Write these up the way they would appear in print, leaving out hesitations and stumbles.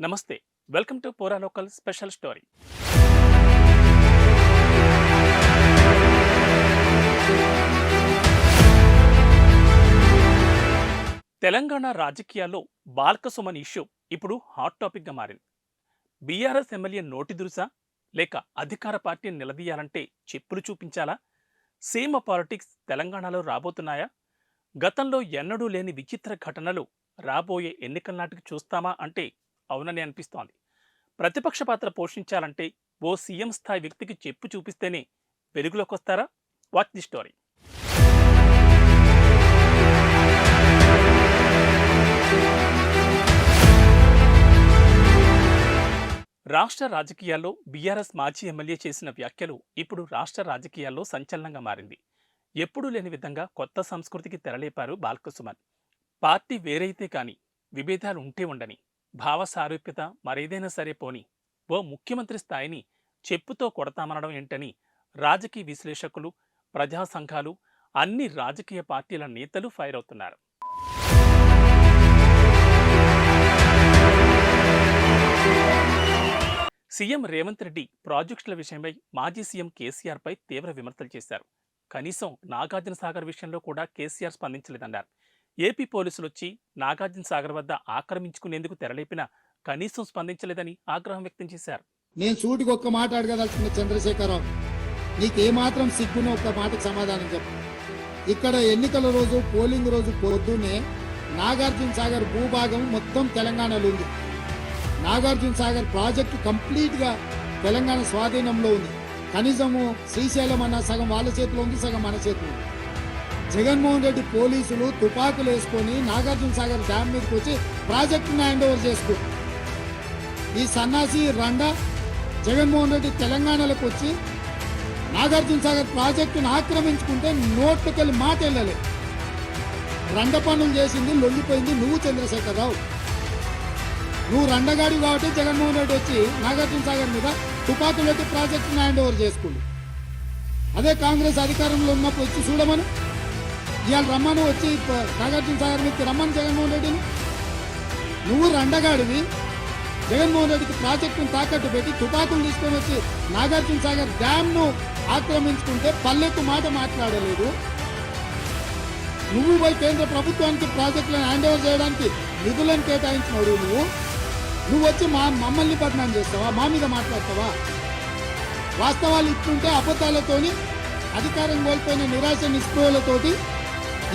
నమస్తే. Welcome to పోరా local special story. Telangana రాజకీయాల్లో బాల్కసుమన్ ఇష్యూ ఇప్పుడు హాట్ టాపిక్గా మారింది. బీఆర్ఎస్ ఎమ్మెల్యే నోటి దురుసా లేక అధికార పార్టీని నిలదీయాలంటే చెప్పులు చూపించాలా? సీమ పాలిటిక్స్ తెలంగాణలో రాబోతున్నాయా? గతంలో ఎన్నడూ లేని విచిత్ర ఘటనలు రాబోయే ఎన్నికల నాటికి చూస్తామా అంటే అవునని అనిపిస్తోంది. ప్రతిపక్ష పాత్ర పోషించాలంటే ఓ సీఎం స్థాయి వ్యక్తికి చెప్పు చూపిస్తేనే వెలుగులోకొస్తారా? Watch the story. రాష్ట్ర రాజకీయాల్లో బీఆర్ఎస్ మాజీ ఎమ్మెల్యే చేసిన వ్యాఖ్యలు ఇప్పుడు రాష్ట్ర రాజకీయాల్లో సంచలనంగా మారింది. ఎప్పుడూ లేని విధంగా కొత్త సంస్కృతికి తెరలేపారు బాల్కసుమన్. పార్టీ వేరైతే కాని విభేదాలు ఉంటే ఉండని, భావ సారూప్యత మరేదైనా సరే పోని, ఓ ముఖ్యమంత్రి స్థాయిని చెప్పుతో కొడతామనడం ఏంటని రాజకీయ విశ్లేషకులు, ప్రజా సంఘాలు, అన్ని రాజకీయ పార్టీల నేతలు ఫైర్ అవుతున్నారు. సీఎం రేవంత్ రెడ్డి ప్రాజెక్టుల విషయమై మాజీ సీఎం కేసీఆర్ పై తీవ్ర విమర్శలు చేశారు. కనీసం నాగార్జున సాగర్ విషయంలో కూడా కేసీఆర్ స్పందించలేదన్నారు. ఏపీ పోలీసులు వచ్చి నాగార్జున సాగర్ వద్ద ఆక్రమించుకునేందుకు తెరలేపినా కనీసం స్పందించలేదని ఆగ్రహం వ్యక్తం చేశారు. నేను సూటికి ఒక్క మాట అడగదలుచుకున్న చంద్రశేఖరరావు, నీకేమాత్రం సిగ్గున ఒక్క మాటకు సమాధానం చెప్పు. ఇక్కడ ఎన్నికల రోజు, పోలింగ్ రోజు పొద్దున్నే నాగార్జున సాగర్ భూభాగం మొత్తం తెలంగాణలో ఉంది. నాగార్జున సాగర్ ప్రాజెక్టు కంప్లీట్ గా తెలంగాణ స్వాధీనంలో ఉంది. కనీసము శ్రీశైలం అన్న సగం వాళ్ళ చేతిలో ఉంది, సగం మన చేతిలో ఉంది. జగన్మోహన్ రెడ్డి పోలీసులు తుపాకులు వేసుకొని నాగార్జున సాగర్ డ్యామ్ మీదకి వచ్చి ప్రాజెక్టును హ్యాండ్ ఓవర్ చేసుకో. ఈ సన్నాసి రండా జగన్మోహన్ రెడ్డి తెలంగాణలోకి వచ్చి నాగార్జున సాగర్ ప్రాజెక్టును ఆక్రమించుకుంటే నోట్లకెళ్ళి మాట వెళ్ళలేదు. రండ పనులు చేసింది, లొంగిపోయింది నువ్వు చంద్రశేఖరరావు. నువ్వు రండగాడి కాబట్టి జగన్మోహన్ రెడ్డి వచ్చి నాగార్జున సాగర్ మీద తుపాకులు పెట్టి ప్రాజెక్టును హ్యాండ్ ఓవర్ చేసుకుంది. అదే కాంగ్రెస్ అధికారంలో ఉన్నప్పుడు వచ్చి చూడమని, ఇవాళ రమ్మను వచ్చి నాగార్జున సాగర్ మీద రమ్మని జగన్మోహన్ రెడ్డిని. నువ్వు రండగాడివి, జగన్మోహన్ రెడ్డికి ప్రాజెక్టును తాకట్టు పెట్టి తుపాకులు తీసుకొని వచ్చి నాగార్జున సాగర్ డ్యామ్ను ఆక్రమించుకుంటే పల్లెకు మాట మాట్లాడలేదు. నువ్వు పోయి కేంద్ర ప్రభుత్వానికి ప్రాజెక్టులను హ్యాండ్ ఓవర్ చేయడానికి నిధులను కేటాయించినాడు. నువ్వు వచ్చి మమ్మల్ని బదనాం చేస్తావా? మా మీద మాట్లాడతావా? వాస్తవాలు ఇస్తుంటే అబద్ధాలతోని, అధికారం కోల్పోయిన నిరాశ నిస్పృహలతోటి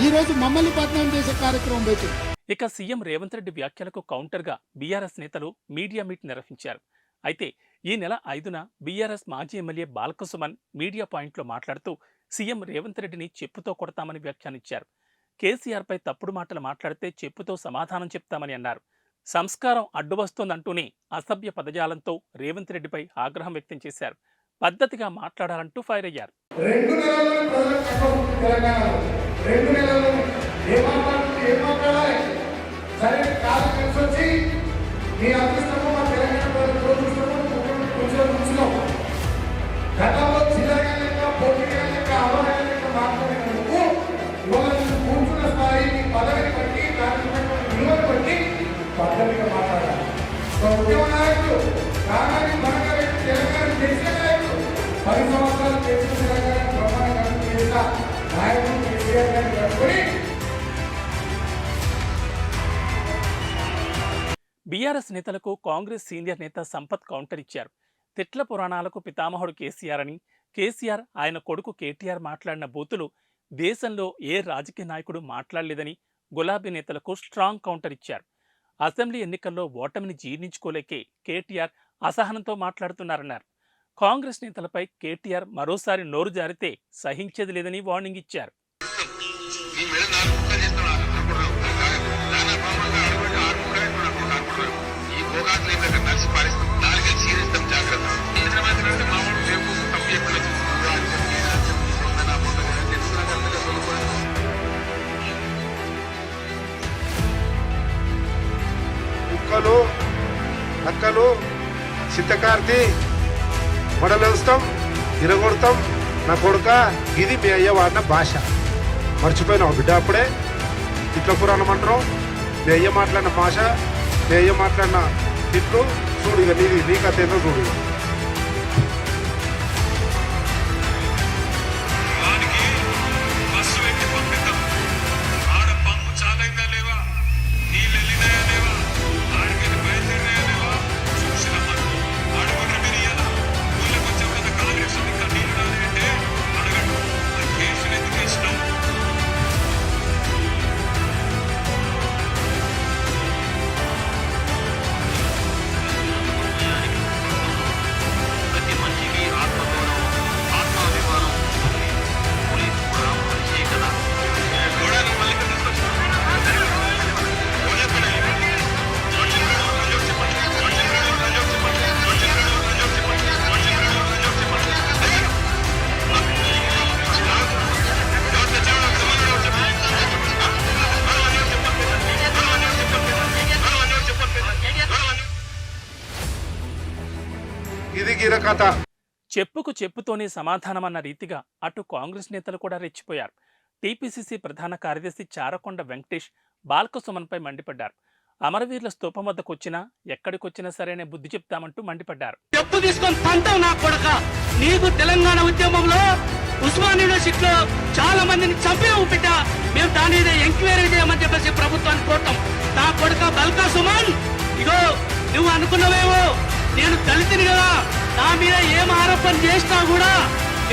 ఈరోజు మమ్మల్ని బదనాం చేసే కార్యక్రమం పెట్టింది. ఇక సీఎం రేవంత్ రెడ్డి వ్యాఖ్యలకు కౌంటర్గా బీఆర్ఎస్ నేతలు మీడియా మీట్ నిర్వహించారు. అయితే ఈ నెల 5న బీఆర్ఎస్ మాజీ ఎమ్మెల్యే బాల్కసుమన్ మీడియా పాయింట్లో మాట్లాడుతూ సీఎం రేవంత్ రెడ్డిని చెప్పుతో కొడతామని వ్యాఖ్యానించారు. కేసీఆర్పై తప్పుడు మాటలు మాట్లాడితే చెప్పుతో సమాధానం చెప్తామని అన్నారు. సంస్కారం అడ్డువస్తోందంటూనే అసభ్య పదజాలంతో రేవంత్ రెడ్డిపై ఆగ్రహం వ్యక్తం చేశారు. పద్ధతిగా మాట్లాడాలంటూ ఫైర్ అయ్యారు. బీఆర్ఎస్ నేతలకు కాంగ్రెస్ సీనియర్ నేత సంపత్ కౌంటర్ ఇచ్చారు. తిట్ల పురాణాలకు పితామహుడు కేసీఆర్ అని, కేసీఆర్ ఆయన కొడుకు కేటీఆర్ మాట్లాడిన బూతులు దేశంలో ఏ రాజకీయ నాయకుడు మాట్లాడలేదని గులాబీ నేతలకు స్ట్రాంగ్ కౌంటర్ ఇచ్చారు. అసెంబ్లీ ఎన్నికల్లో ఓటమిని జీర్ణించుకోలేకే కేటీఆర్ అసహనంతో మాట్లాడుతున్నారన్నారు. కాంగ్రెస్ నేతలపై కేటీఆర్ మరోసారి నోరు జారితే సహించేది లేదని వార్నింగ్ ఇచ్చారు. కుక్కలు, నక్కలు, చిత్తకార్తి మొడలేస్తాం, ఇరగొడతాం. నా కొడుక, ఇది మీ అయ్య వాడిన భాష. మర్చిపోయినావు బిడ్డ? అప్పుడే ఇట్ల పురాణం అంటారు. మీ అయ్య మాట్లాడిన భాష, మీ అయ్య మాట్లాడిన తిట్లు చూడు ఇక నీ కథ ఏందో చూడు ఇక. వానికి బస్సు పెట్టి పంపిద్దాం. ఆడ పంపు చాలైందా లేవా, నీళ్ళు వెళ్ళినాయా లేవా, ఆడికి బయలుదేరినాయా లేవా చూసిన అడుగున మీరు ఇలా ఊళ్ళకి వచ్చే ఒక కాంగ్రెస్ ఇంకా నీళ్ళు రాలేంటే అడగండి. ఆ కేసులు ఎందుకు వేసినాం? ప్రతి మనిషికి ఆత్మగౌరవం, ఆత్మాభిమానం ఉంది. పోలీసు కూడా మనిషే కదా. గోడను మళ్ళీ తీసుకొచ్చిన ఇది గిర కథ. చెప్పుకు చెప్పుతోనే సమాధానమన్న రీతిగా అటు కాంగ్రెస్ నేతలు కూడా రెచ్చిపోయారు. టీపీసీసీ ప్రధాన కార్యదర్శి చారకొండ వెంకటేష్ బాల్కసుమన్పై మండిపడ్డారు. అమరవీరుల స్తూపం వద్దకొచ్చినా ఎక్కడికొచ్చినా సరైన బుద్ధి చెప్తామంటూ మండిపడ్డారు. చెప్పు తీసుకొని పంతావు నా కొడక. నీకు తెలంగాణ ఉద్యమంలో ఉస్మాన్ యూనివర్సిటీలో చాలా మందిని చంపినావు బిడ్డ. మేము దాని మీద ఎంక్వైరీ చేయమని చెప్పేసి ప్రభుత్వాన్ని కోరుతాం. నా కొడక బల్కా సుమన్, ఇగో నువ్వు అనుకున్నావేమో నేను దళితుని కదా, నా మీద ఏం ఆరోపణ చేసినా కూడా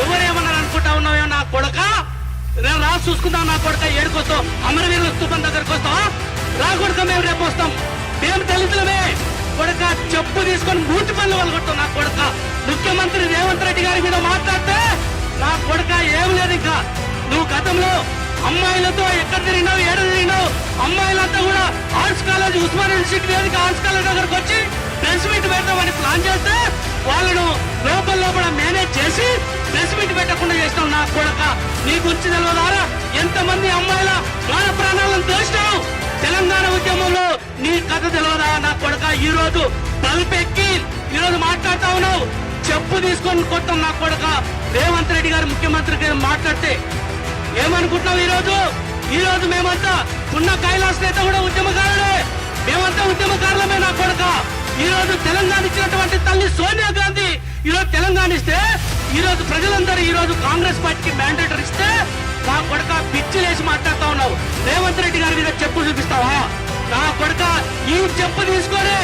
ఎవరేమన్నారు అనుకుంటా ఉన్నావేమో నా కొడక. నేను రా చూసుకుందాం నా కొడక. ఏడుకొస్తావు అమరవీరుల స్తూపం దగ్గరకు వస్తావా? రా కొడక, మేము రేపు వస్తాం. మేము దళితులమే కొడక. చెప్పు తీసుకొని మూటి పనులు వలగొట్టావు నా కొడక. ముఖ్యమంత్రి రేవంత్ రెడ్డి గారి మీద మాట్లాడితే నా కొడక ఏం లేదు. ఇంకా నువ్వు గతంలో అమ్మాయిలతో ఎక్కడ తిరిగినావు, ఏడ తిరిగినావు, అమ్మాయిలంతా కూడా ఆర్ట్స్ కాలేజ్ ఉస్మాన్ యూనివర్సిటీ వేదిక ఆర్ట్స్ కాలేజ్ దగ్గరకు వచ్చి ప్రెస్ మీట్ పెడతామని ప్లాన్ చేస్తే వాళ్ళను లోపల మేనేజ్ చేసి ప్రెస్ మీట్ పెట్టకుండా చేసినావు నా కొడక. నీ గురించి తెలియదారా ఎంతమంది అమ్మాయిల మాన ప్రాణాలను దోచినావు తెలంగాణ ఉద్యమంలో? నీ కథ తెలియదా నా కొడక? ఈ రోజు బల్పెక్కి ఈ రోజు మాట్లాడుతా ఉన్నావు. చెప్పు తీసుకొని కొట్టాం నా కొడక. రేవంత్ రెడ్డి గారు ముఖ్యమంత్రి గారు మాట్లాడితే ఏమనుకుంటున్నావు? ఈ రోజు మేమంతా ఉన్న కైలాస్ నేత కూడా ఉద్యమకారులే. మేమంతా ఉద్యమకారులమే నా కొడక. ఈ రోజు తెలంగాణ ఇచ్చినటువంటి తల్లి సోనియా గాంధీ ఈ రోజు తెలంగాణ ఇస్తే, ఈ రోజు ప్రజలందరూ ఈ రోజు కాంగ్రెస్ పార్టీకి మ్యాండేటర్ ఇస్తే నా కొడక పిచ్చిలేసి మాట్లాడుతా ఉన్నావు. రేవంత్ రెడ్డి గారి మీద చెప్పు చూపిస్తావా నా కొడక? ఈ చెప్పు తీసుకొని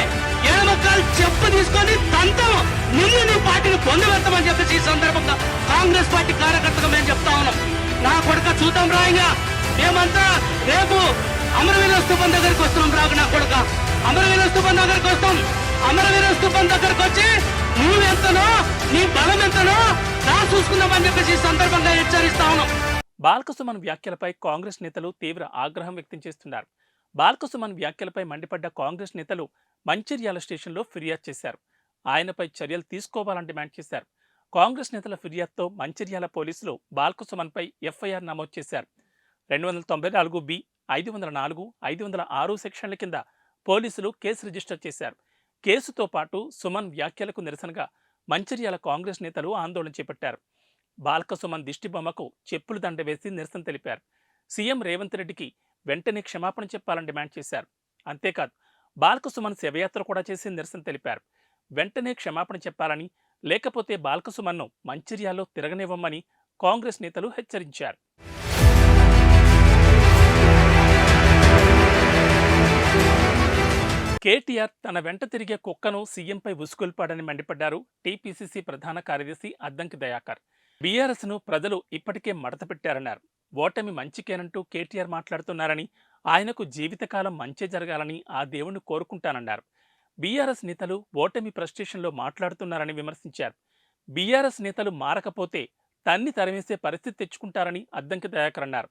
ఎడమకాలు చెప్పు తీసుకొని తంతం నిన్ను నీ పార్టీని పొందబెడతామని చెప్పేసి ఈ సందర్భంగా కాంగ్రెస్ పార్టీ కార్యకర్తగా మేము చెప్తా ఉన్నాం. నా కొడక చూద్దాం రాయంగా. మేమంతా రేపు అమరవీరుల స్తూపం దగ్గరికి వస్తున్నాం. రాకు నా కొడక, అమరవీరుల స్తూపం దగ్గరికి వస్తాం. అమరవీరుల స్తూపం దగ్గరకు వచ్చి నువ్వెంతనో నీ బలం ఎంతనో రా చూసుకుందామని చెప్పేసి ఈ సందర్భంగా హెచ్చరిస్తా ఉన్నాం. బాల్కసుమన్ వ్యాఖ్యలపై కాంగ్రెస్ నేతలు తీవ్ర ఆగ్రహం వ్యక్తం చేస్తున్నారు. బాల్కసుమన్ వ్యాఖ్యలపై మండిపడ్డ కాంగ్రెస్ నేతలు మంచిర్యాల స్టేషన్లో ఫిర్యాదు చేశారు. ఆయనపై చర్యలు తీసుకోవాలని డిమాండ్ చేశారు. కాంగ్రెస్ నేతల ఫిర్యాదుతో మంచిర్యాల పోలీసులు బాల్కసుమన్పై ఎఫ్ఐఆర్ నమోదు చేశారు. 294B, 504, 506 సెక్షన్ల కింద పోలీసులు కేసు రిజిస్టర్ చేశారు. కేసుతో పాటు సుమన్ వ్యాఖ్యలకు నిరసనగా మంచిర్యాల కాంగ్రెస్ నేతలు ఆందోళన చేపట్టారు. బాల్కసుమన్ దిష్టిబొమ్మకు చెప్పులు దండ వేసి నిరసన తెలిపారు. సీఎం రేవంత్ రెడ్డికి వెంటనే క్షమాపణ చెప్పాలని డిమాండ్ చేశారు. అంతేకాదు బాల్కసుమన్ శవయాత్ర కూడా చేసి నిరసన తెలిపారు. వెంటనే క్షమాపణ చెప్పాలని, లేకపోతే బాల్కసుమన్ను మంచిర్యాలలో తిరగనివ్వమని కాంగ్రెస్ నేతలు హెచ్చరించారు. కేటీఆర్ తన వెంట తిరిగే కుక్కను సీఎంపై ఉసుకొల్పాడని మండిపడ్డారు టీపీసీసీ ప్రధాన కార్యదర్శి అద్దంకి దయాకర్. బీఆర్ఎస్ను ప్రజలు ఇప్పటికే మడత పెట్టారన్నారు. ఓటమి మంచికేనంటూ కేటీఆర్ మాట్లాడుతున్నారని, ఆయనకు జీవితకాలం మంచే జరగాలని ఆ దేవుణ్ణి కోరుకుంటానన్నారు. బీఆర్ఎస్ నేతలు ఓటమి ఫ్రస్ట్రేషన్లో మాట్లాడుతున్నారని విమర్శించారు. బీఆర్ఎస్ నేతలు మారకపోతే తన్ని తరిమేసే పరిస్థితి తెచ్చుకుంటారని అద్దంకి దయాకర్ అన్నారు.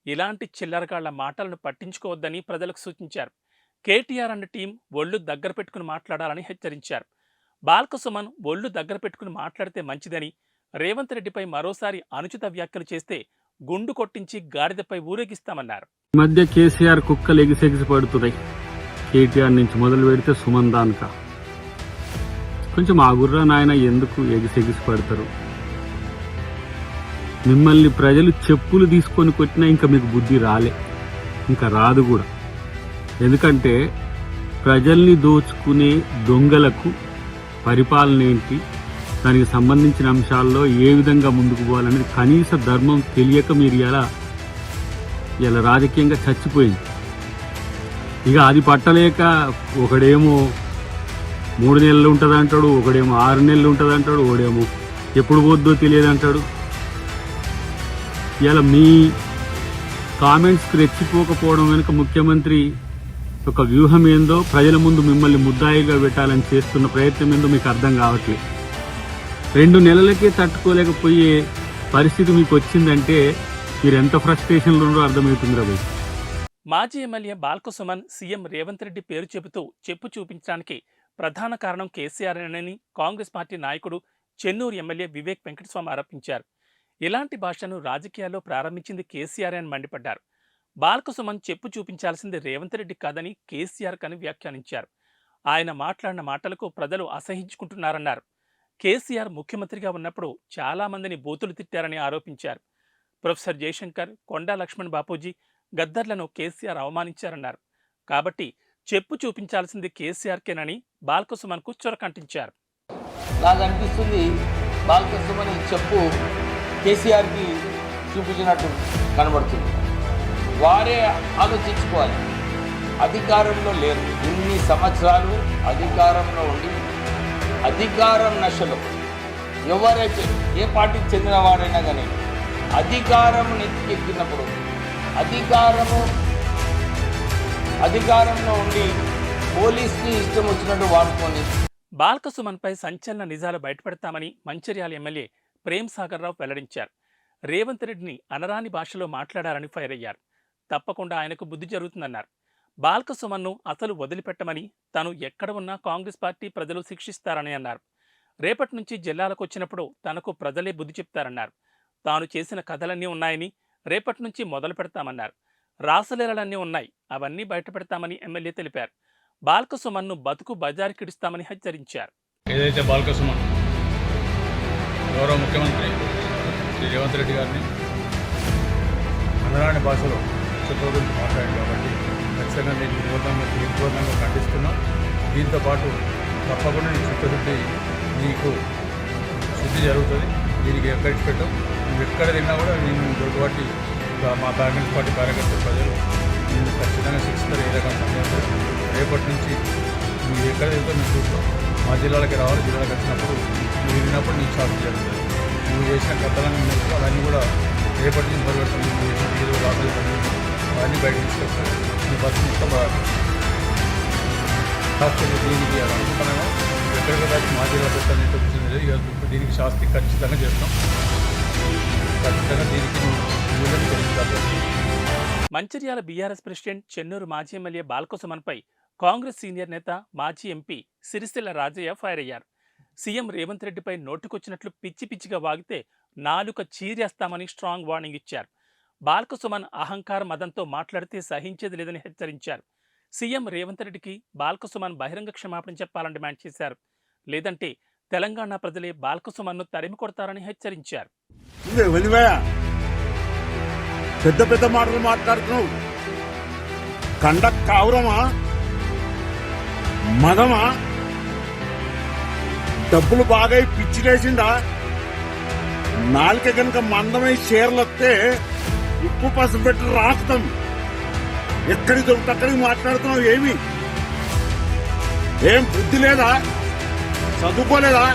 ఇలాంటి చిల్లరగాళ్ల మాటలను పట్టించుకోవద్దని ప్రజలకు సూచించారు. కేటీఆర్ అన్న టీం ఒళ్ళు దగ్గర పెట్టుకుని మాట్లాడాలని హెచ్చరించారు. బాల్కసుమన్ ఒళ్ళు దగ్గర పెట్టుకుని మాట్లాడితే మంచిదని, రేవంత్ రెడ్డిపై మరోసారి అనుచిత వ్యాఖ్యలు చేస్తే గుండు కొట్టించి గాడిదపై ఊరేగిస్తామన్నారు. ఈ మధ్య కేసీఆర్ కుక్కలు ఎగిసెగిసి పడుతున్నాయి. కేటీఆర్ నుంచి మొదలు పెడితే సుమన్ దానిక కొంచెం ఆగుర్రా నాయన, ఎందుకు ఎగిసెగిసి పడతారు? మిమ్మల్ని ప్రజలు చెప్పులు తీసుకొని కొట్టినా ఇంకా మీకు బుద్ధి రాలే, ఇంకా రాదు కూడా. ఎందుకంటే ప్రజల్ని దోచుకునే దొంగలకు పరిపాలన ఏంటి, దానికి సంబంధించిన అంశాల్లో ఏ విధంగా ముందుకు పోవాలనేది కనీస ధర్మం తెలియక మీరు ఇలా రాజకీయంగా చచ్చిపోయింది. ఇక అది పట్టలేక ఒకడేమో 3 నెలలు ఉంటుంది అంటాడు, ఒకడేమో 6 నెలలు ఉంటుంది అంటాడు, ఒకడేమో ఎప్పుడు పోద్దో తెలియదు అంటాడు. ఇలా మీ కామెంట్స్కి రెచ్చిపోకపోవడం వెనుక ముఖ్యమంత్రి ఒక వ్యూహం ఏందో, ప్రజల ముందు మిమ్మల్ని ముద్దాయిగా పెట్టాలని చేస్తున్న ప్రయత్నం ఏందో మీకు అర్థం కావట్లేదు. 2 నెలలకే తట్టుకోలేకపోయే పరిస్థితి మీకు వచ్చిందంటే మీరు ఎంత ఫ్రస్ట్రేషన్లో ఉన్నారో అర్థమవుతుంది రా భయ్. మాజీ ఎమ్మెల్యే బాల్కసుమన్ సీఎం రేవంత్ రెడ్డి పేరు చెబుతూ చెప్పు చూపించడానికి ప్రధాన కారణం కేసీఆర్ అని కాంగ్రెస్ పార్టీ నాయకుడు చెన్నూరు ఎమ్మెల్యే వివేక్ వెంకటస్వామి ఆరోపించారు. ఇలాంటి భాషను రాజకీయాల్లో ప్రారంభించింది కేసీఆర్ అని మండిపడ్డారు. బాల్కసుమన్ చెప్పు చూపించాల్సింది రేవంత్ రెడ్డి కాదని కేసీఆర్ కని వ్యాఖ్యానించారు. ఆయన మాట్లాడిన మాటలకు ప్రజలు అసహించుకుంటున్నారన్నారు. కేసీఆర్ ముఖ్యమంత్రిగా ఉన్నప్పుడు చాలా మందిని బూతులు తిట్టారని ఆరోపించారు. ప్రొఫెసర్ జయశంకర్, కొండా లక్ష్మణ్ బాపూజీ, గద్దర్లను కేసీఆర్ అవమానించారన్నారు. కాబట్టి చెప్పు చూపించాల్సింది కేసీఆర్కేనని బాల్కసుమన్కు చొరకంటించారు. నాకు అనిపిస్తుంది బాలకృష్ణమని చెప్పు కేసీఆర్కి చూపించినట్టు కనబడుతుంది. వారే ఆలోచించుకోవాలి. అధికారంలో లేరు, ఇన్ని సంవత్సరాలు అధికారంలో ఉండి అధికారం నశలో ఎవరైతే ఏ పార్టీకి చెందిన వారైనా కానీ అధికారం నెత్తికెక్కినప్పుడు అధికారంలో ఉండి పోలీస్ని ఇష్టం వచ్చినట్టు వాడుకొని బాల్కసుమన్పై సంచలన నిజాలు బయటపెడతామని మంచిర్యాల ఎమ్మెల్యే ప్రేమ్ సాగర్ రావు వెల్లడించారు. రేవంత్ రెడ్డిని అనరాని భాషలో మాట్లాడారని ఫైర్ అయ్యారు. తప్పకుండా ఆయనకు బుద్ధి జరుగుతుందన్నారు. బాల్కసుమన్ను అసలు వదిలిపెట్టమని, తాను ఎక్కడ ఉన్నా కాంగ్రెస్ పార్టీ ప్రజలు శిక్షిస్తారని అన్నారు. రేపటి నుంచి జిల్లాలకు వచ్చినప్పుడు తనకు ప్రజలే బుద్ధి చెప్తారన్నారు. తాను చేసిన కథలన్నీ ఉన్నాయని, రేపటి నుంచి మొదలు పెడతామన్నారు. రాసలీలలన్నీ ఉన్నాయి, అవన్నీ బయట పెడతామని ఎమ్మెల్యే తెలిపారు. బాల్కసుమన్ను బతుకు బజారుకిడుస్తామని హెచ్చరించారు. ఏదైతే బాల్కసుమన్ గౌరవ ముఖ్యమంత్రి శ్రీ రేవంత్ రెడ్డి గారిని అనరాని భాషలో శత్రువు గురించి మాట్లాడారు కాబట్టి ఖచ్చితంగా నేను తీవ్రంగా ఖండిస్తున్నాం. దీంతోపాటు తప్పకుండా నీ చిత్తశుద్ధి నీకు శుద్ధి జరుగుతుంది. దీనికి ఎక్కడికి పెట్టాం, నువ్వు ఎక్కడ తిన్నా కూడా నేను దొరకబట్టి మా కాంగ్రెస్ పార్టీ కార్యకర్తలు ప్రజలు నేను ఖచ్చితంగా శిక్షిస్తారు. ఏ రకం సమయంలో రేపటి నుంచి నువ్వు ఎక్కడ వెళ్తావు మేము చూస్తాం. మా జిల్లాలకి రావాలి, జిల్లాలకు వచ్చినప్పుడు నువ్వు విన్నప్పుడు నీకు శాస్త్రం జరుగుతుంది. నువ్వు చేసిన కథలన్నీ ఉన్నప్పుడు అవన్నీ కూడా రేపటి నుంచి మొదలు పెడతాం. నువ్వు చేసిన ఏదో రాత్రి అవన్నీ బయట తీసుకొస్తాను. నీ బస్సు మొత్తం శాస్త్రం దీనికి అనుకుంటున్నాను. ఎక్కడికి రాసి మా జిల్లా పెట్టాలని ఇక దీనికి శాస్త్రి ఖచ్చితంగా చేస్తాం. ఖచ్చితంగా దీనికి నువ్వు తెలుస్తుంది. మంచిర్యాల బీఆర్ఎస్ ప్రెసిడెంట్ చెన్నూరు మాజీ ఎమ్మెల్యే బాల్కసుమన్పై కాంగ్రెస్ సీనియర్ నేత మాజీ ఎంపీ సిరిసిల్ల రాజయ్య ఫైర్ అయ్యారు. సీఎం రేవంత్ రెడ్డిపై నోటుకొచ్చినట్లు పిచ్చి పిచ్చిగా వాగితే నాలుక చీరేస్తామని స్ట్రాంగ్ వార్నింగ్ ఇచ్చారు. బాల్కసుమన్ అహంకార మదంతో మాట్లాడితే సహించేది లేదని హెచ్చరించారు. సీఎం రేవంత్ రెడ్డికి బాల్కసుమన్ బహిరంగ క్షమాపణ చెప్పాలని డిమాండ్ చేశారు. లేదంటే తెలంగాణ ప్రజలే బాల్కసుమన్ను తరిమి కొడతారని హెచ్చరించారు. పెద్ద పెద్ద మాటలు మాట్లాడుతున్నావు. కండక్ కావురమా, మదమా, డబ్బులు బాగా పిచ్చిలేసిందా? నాలుక కనుక మందమై షేర్లు వస్తే ఉప్పు పసుపు పెట్టి రాకుతాం. ఎక్కడికి దొరికితే అక్కడికి మాట్లాడుతున్నావు. ఏం బుద్ధి లేదా? చదువుకోలేదా?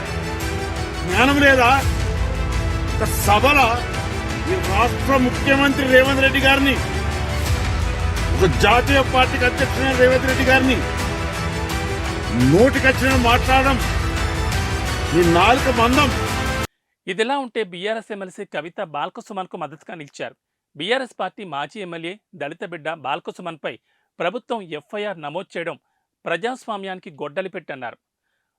జ్ఞానం లేదా? ఒక సభల ఈ రాష్ట్ర ముఖ్యమంత్రి రేవంత్ రెడ్డి గారిని, ఒక జాతీయ పార్టీకి అధ్యక్షుడైన రేవంత్ రెడ్డి గారిని నోటికొచ్చిన మాట్లాడడం ఈ నాలుక మందం. ఇదిలా ఉంటే బీఆర్ఎస్ ఎమ్మెల్సీ కవిత బాల్కసుమన్కు మద్దతుగా నిలిచారు. బీఆర్ఎస్ పార్టీ మాజీ ఎమ్మెల్యే దళిత బిడ్డ బాల్కసుమన్పై ప్రభుత్వం ఎఫ్ఐఆర్ నమోదు చేయడం ప్రజాస్వామ్యానికి గొడ్డలి పెట్టన్నారు.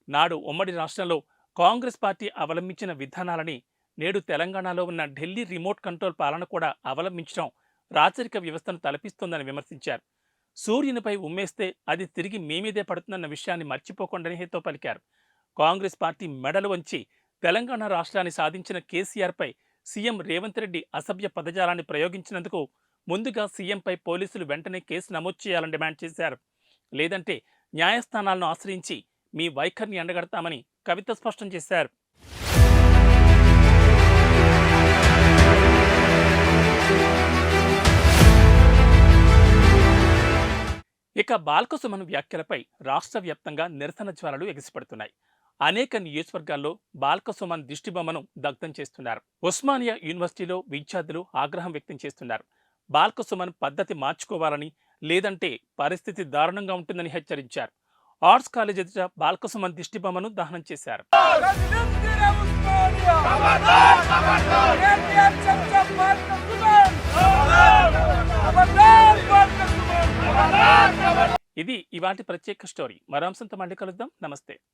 నాడు ఉమ్మడి రాష్ట్రంలో కాంగ్రెస్ పార్టీ అవలంబించిన విధానాలని నేడు తెలంగాణలో ఉన్న ఢిల్లీ రిమోట్ కంట్రోల్ పాలన కూడా అవలంబించడం రాచరిక వ్యవస్థను తలపిస్తోందని విమర్శించారు. సూర్యునిపై ఉమ్మేస్తే అది తిరిగి మీమీదే పడుతుందన్న విషయాన్ని మర్చిపోకుండానే హితో పలికారు. కాంగ్రెస్ పార్టీ మెడలు వంచి తెలంగాణ రాష్ట్రాన్ని సాధించిన కేసీఆర్పై సీఎం రేవంత్ రెడ్డి అసభ్య పదజాలాన్ని ప్రయోగించినందుకు ముందుగా సీఎంపై పోలీసులు వెంటనే కేసు నమోదు చేయాలని డిమాండ్ చేశారు. లేదంటే న్యాయస్థానాలను ఆశ్రయించి మీ వైఖరిని ఎండగడతామని కవిత స్పష్టం చేశారు. ఇక బాల్కసుమన్ వ్యాఖ్యలపై రాష్ట్ర వ్యాప్తంగా నిరసన జ్వాలలు ఎగిసిపడుతున్నాయి. అనేక నియోజకవర్గాల్లో బాల్కసుమన్ దిష్టిబొమ్మను దగ్ధం చేస్తున్నారు. ఉస్మానియా యూనివర్సిటీలో విద్యార్థులు ఆగ్రహం వ్యక్తం చేస్తున్నారు. బాల్కసుమన్ పద్ధతి మార్చుకోవాలని, లేదంటే పరిస్థితి దారుణంగా ఉంటుందని హెచ్చరించారు. ఆర్ట్స్ కాలేజ్ ఎదుట బాల్కసుమన్ దిష్టిబొమ్మను దహనం చేశారు. ఇది ఇవాటి ప్రత్యేక స్టోరీ. మరో అంశంతో మళ్ళీ కలుద్దాం. నమస్తే.